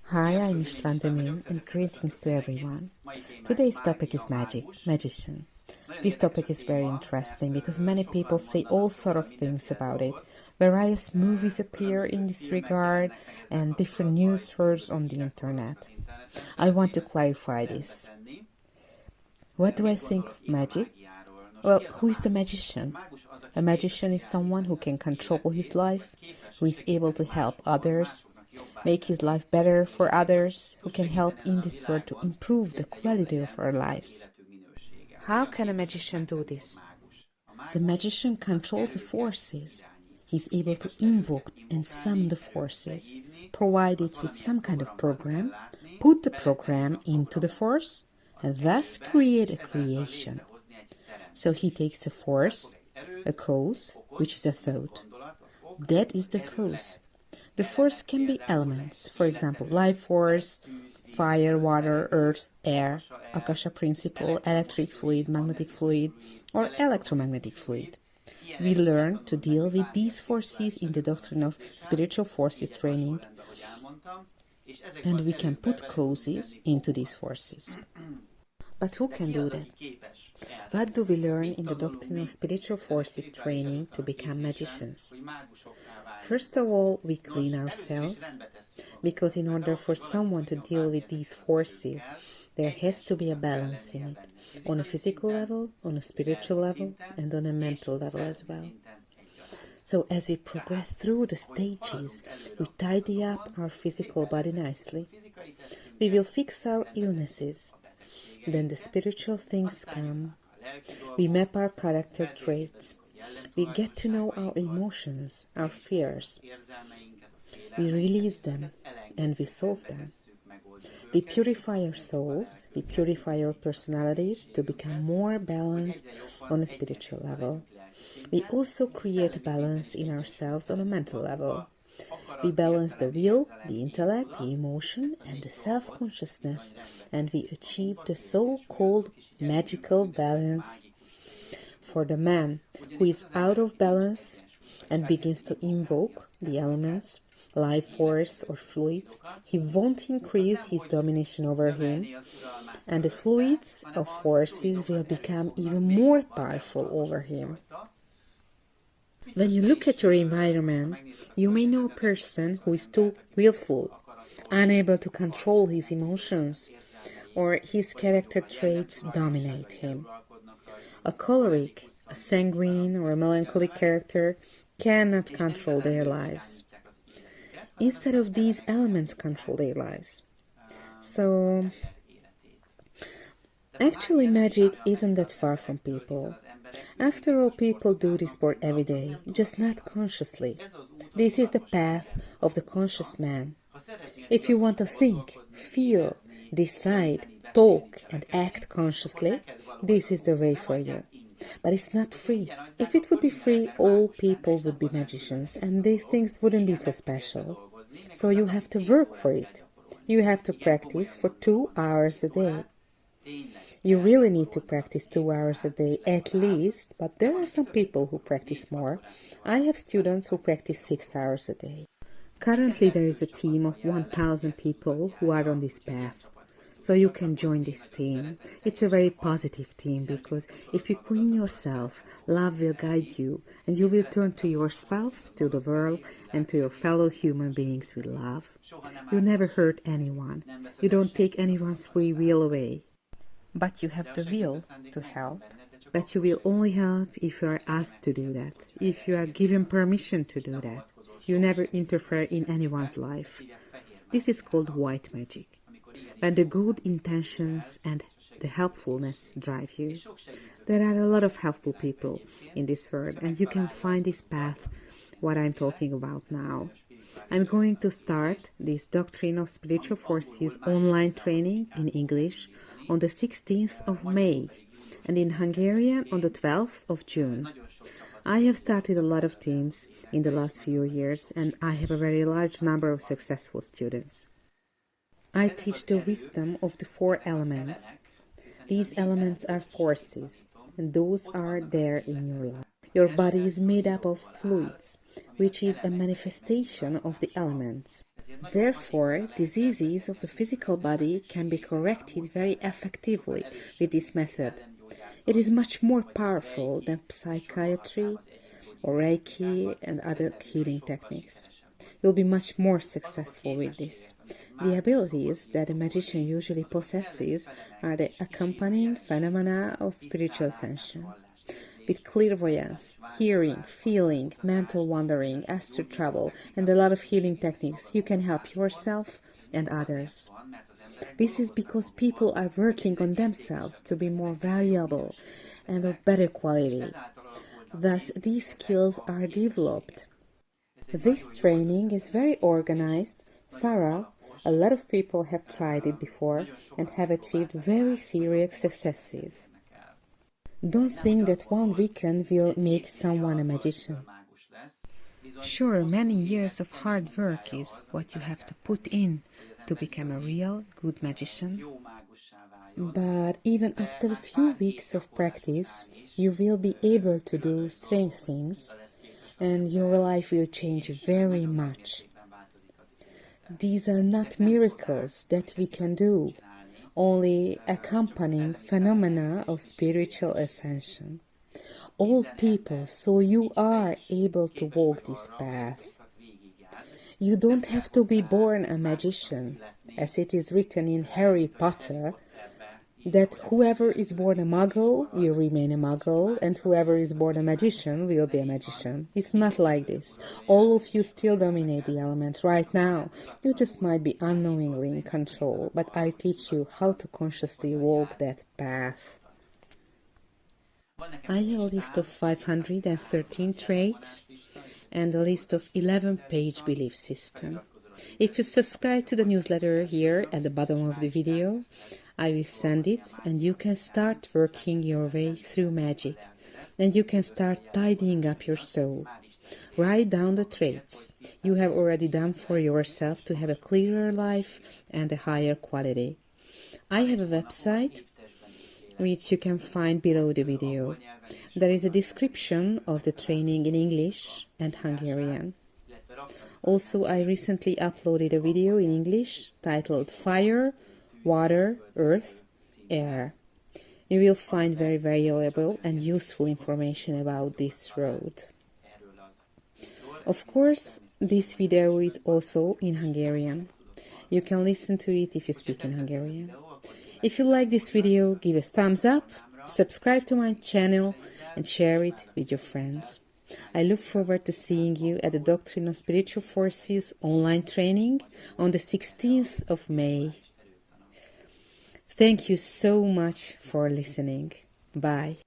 Hi, I'm István Dömény and greetings to everyone. Today's topic is magic, magician. This topic is very interesting because many people say all sort of things about it. Various movies appear in this regard and different news sources on the internet. I want to clarify this. What do I think of magic? Well, who is the magician? A magician is someone who can control his life, who is able to help others, make his life better for others, who can help in this world to improve the quality of our lives. How can a magician do this? The magician controls the forces. He's able to invoke and summon the forces, provide it with some kind of program, put the program into the force, and thus create a creation. So he takes a force, a cause, which is a thought. That is the cause. The force can be elements, for example, life force, fire, water, earth, air, Akasha principle, electric fluid, magnetic fluid, or electromagnetic fluid. We learn to deal with these forces in the doctrine of spiritual forces training, and we can put causes into these forces. But who can do that? What do we learn in the doctrine of spiritual forces training to become magicians? First of all, we clean ourselves, because in order for someone to deal with these forces, there has to be a balance in it, on a physical level, on a spiritual level, and on a mental level as well. So as we progress through the stages, we tidy up our physical body nicely. We will fix our illnesses. Then the spiritual things come. We map our character traits. We get to know our emotions, our fears. We release them and we solve them. We purify our souls, we purify our personalities to become more balanced on a spiritual level. We also create balance in ourselves on a mental level. We balance the will, the intellect, the emotion, and the self-consciousness, and we achieve the so-called magical balance. For the man who is out of balance and begins to invoke the elements, life force or fluids, he won't increase his domination over him, and the fluids or forces will become even more powerful over him. When you look at your environment, you may know a person who is too willful, unable to control his emotions, or his character traits dominate him. A choleric, a sanguine, or a melancholic character cannot control their lives. Instead of these elements control their lives. So, actually magic isn't that far from people. After all, people do this sport every day, just not consciously. This is the path of the conscious man. If you want to think, feel, decide, talk, and act consciously, this is the way for you. But it's not free. If it would be free, all people would be magicians, and these things wouldn't be so special. So you have to work for it. You have to practice for 2 hours a day. You really need to practice 2 hours a day at least, but there are some people who practice more. I have students who practice 6 hours a day. Currently there is a team of 1,000 people who are on this path. So you can join this team. It's a very positive team because if you clean yourself, love will guide you and you will turn to yourself, to the world, and to your fellow human beings with love. You never hurt anyone. You don't take anyone's free will away. But you have the will to help. But you will only help if you are asked to do that, if you are given permission to do that. You never interfere in anyone's life. This is called white magic. When the good intentions and the helpfulness drive you. There are a lot of helpful people in this world, and you can find this path, what I'm talking about now. I'm going to start this Doctrine of Spiritual Forces online training in English on the 16th of May and in Hungarian on the 12th of June. I have started a lot of teams in the last few years and I have a very large number of successful students. I teach the wisdom of the 4 elements. These elements are forces, and those are there in your life. Your body is made up of fluids, which is a manifestation of the elements. Therefore, diseases of the physical body can be corrected very effectively with this method. It is much more powerful than psychiatry or Reiki and other healing techniques. You'll be much more successful with this. The abilities that a magician usually possesses are the accompanying phenomena of spiritual ascension. With clairvoyance, hearing, feeling, mental wandering, astral travel, and a lot of healing techniques, you can help yourself and others. This is because people are working on themselves to be more valuable and of better quality. Thus, these skills are developed. This training is very organized, thorough. A lot of people have tried it before and have achieved very serious successes. Don't think that one weekend will make someone a magician. Sure, many years of hard work is what you have to put in to become a real good magician. But even after a few weeks of practice, you will be able to do strange things, and your life will change very much. These are not miracles that we can do, only accompanying phenomena of spiritual ascension. All people, so you are able to walk this path. You don't have to be born a magician, as it is written in Harry Potter, that whoever is born a muggle will remain a muggle, and whoever is born a magician will be a magician. It's not like this. All of you still dominate the elements right now. You just might be unknowingly in control, but I teach you how to consciously walk that path. I have a list of 513 traits and a list of 11-page belief system. If you subscribe to the newsletter here at the bottom of the video, I will send it and you can start working your way through magic. And you can start tidying up your soul. Write down the traits you have already done for yourself to have a clearer life and a higher quality. I have a website which you can find below the video. There is a description of the training in English and Hungarian. Also, I recently uploaded a video in English titled Fire, Water, Earth, Air. You will find very valuable and useful information about this road. Of course, this video is also in Hungarian. You can listen to it if you speak in Hungarian. If you like this video, give a thumbs up, subscribe to my channel, and share it with your friends. I look forward to seeing you at the Doctrine of Spiritual Forces online training on the 16th of May. Thank you so much for listening. Bye.